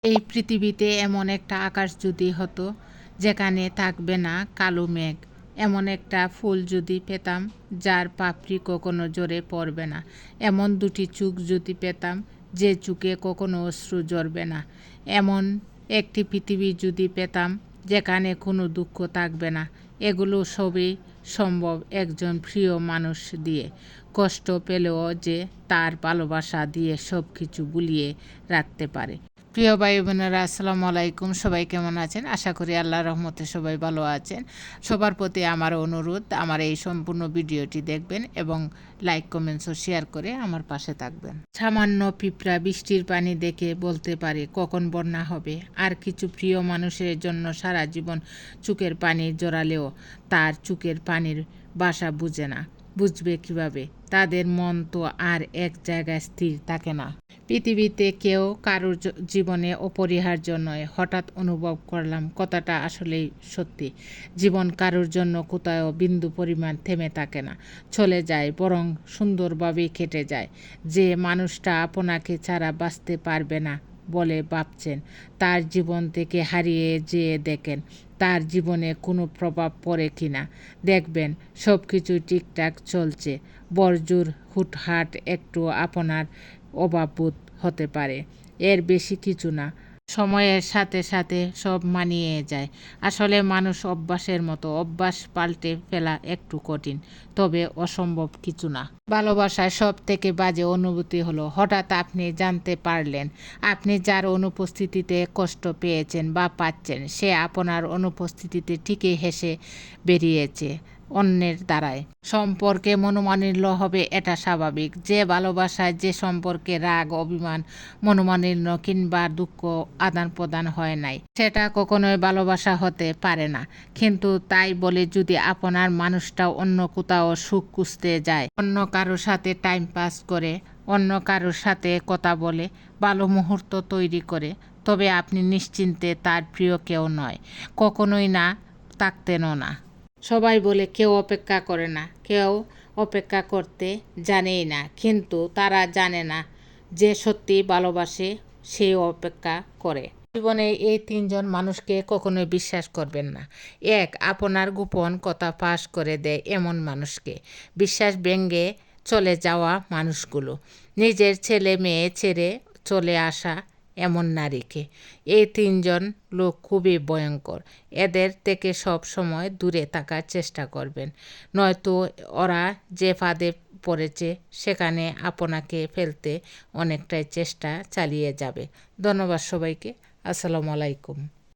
এই পৃথিবীতে এমন একটা আকাশ যদি হতো যেখানে থাকবে না কালো মেঘ, এমন একটা ফুল যদি পেতাম যার পাপড়ি কখনো ঝরে পড়বে না, এমন দুটি চোখ যদি পেতাম যে চোখে কখনো অশ্রু ঝরবে না, এমন একটি পৃথিবী যদি পেতাম যেখানে কোনো দুঃখ থাকবে না, এগুলো সবই সম্ভব একজন প্রিয় মানুষ দিয়ে। কষ্ট পেলেও যে তার ভালোবাসা দিয়ে সব কিছু ভুলিয়ে রাখতে পারে। প্রিয় ভাই বোনেরা, আসসালামু আলাইকুম। সবাই কেমন আছেন? আশা করি আল্লাহর রহমতে সবাই ভালো আছেন। সবার প্রতি আমার অনুরোধ, আমার এই সম্পূর্ণ ভিডিওটি দেখবেন এবং লাইক কমেন্টস ও শেয়ার করে আমার পাশে থাকবেন। সামান্য পিঁপড়া বৃষ্টির পানি দেখে বলতে পারে কখন বন্যা হবে, আর কিছু প্রিয় মানুষের জন্য সারা জীবন চোখের পানি জড়ালেও তার চোখের পানির ভাষা বুঝে না। বুঝবে কিভাবে? তাদের মন তো আর এক জায়গায় স্থির থাকে না। পৃথিবীতে কেউ কারোর জীবনে অপরিহার্য নয়। হঠাৎ অনুভব করলাম কথাটা আসলেই সত্যি। জীবন কারোর জন্য কোথাও বিন্দু পরিমাণ থেমে থাকে না, চলে যায়, বরং সুন্দরভাবেই কেটে যায়। যে মানুষটা আপনাকে ছাড়া বাঁচতে পারবে না বলে ভাবছেন, তার জীবন থেকে হারিয়ে যেয়ে দেখেন তার জীবনে কোনো প্রভাব পড়ে কি না। দেখবেন সব কিছু ঠিকঠাক চলছে। বড়জোর হুটহাট একটু আপনার অভাববোধ হতে পারে, এর বেশি কিছু না। সময়ের সাথে সাথে সব মানিয়ে যায়। আসলে মানুষ অভ্যাসের মতো, অভ্যাস পাল্টে ফেলা একটু কঠিন, তবে অসম্ভব কিছু না। ভালোবাসায় সব থেকে বাজে অনুভূতি হলো হঠাৎ আপনি জানতে পারলেন আপনি যার অনুপস্থিতিতে কষ্ট পেয়েছেন বা পাচ্ছেন, সে আপনার অনুপস্থিতিতে ঠিকই হেসে বেরিয়েছে অন্যের দ্বারায়। সম্পর্কে মনোমালিন্য হবে, এটা স্বাভাবিক। যে ভালোবাসায়, যে সম্পর্কে রাগ, অভিমান, মনোমালিন্য কিংবা দুঃখ আদান প্রদান হয় নাই, সেটা কখনোই ভালোবাসা হতে পারে না। কিন্তু তাই বলে যদি আপনার মানুষটা অন্য কোথাও সুখ খুঁজতে যায়, অন্য কারোর সাথে টাইম পাস করে, অন্য কারোর সাথে কথা বলে, ভালো মুহূর্ত তৈরি করে, তবে আপনি নিশ্চিন্তে তার প্রিয় কেউ নয়, কখনোই না, থাকতেনও না। সবাই বলে কেউ অপেক্ষা করে না, কেউ অপেক্ষা করতে জানেই না, কিন্তু তারা জানে না যে সত্যি ভালোবাসে সে অপেক্ষা করে। জীবনে এই তিনজন মানুষকে কখনোই বিশ্বাস করবেন না। এক, আপনার গোপন কথা ফাঁস করে দেয় এমন মানুষকে। বিশ্বাস ভেঙে চলে যাওয়া মানুষগুলো। নিজের ছেলে মেয়ে ছেড়ে চলে আসা এমন নারীকে। এই তিনজন লোক খুবই ভয়ঙ্কর। এদের থেকে সব সময় দূরে থাকার চেষ্টা করবেন, নয়তো ওরা যে ফাঁদে পড়েছে সেখানে আপনাকে ফেলতে অনেকটাই চেষ্টা চালিয়ে যাবে। ধন্যবাদ সবাইকে। আসসালামু আলাইকুম।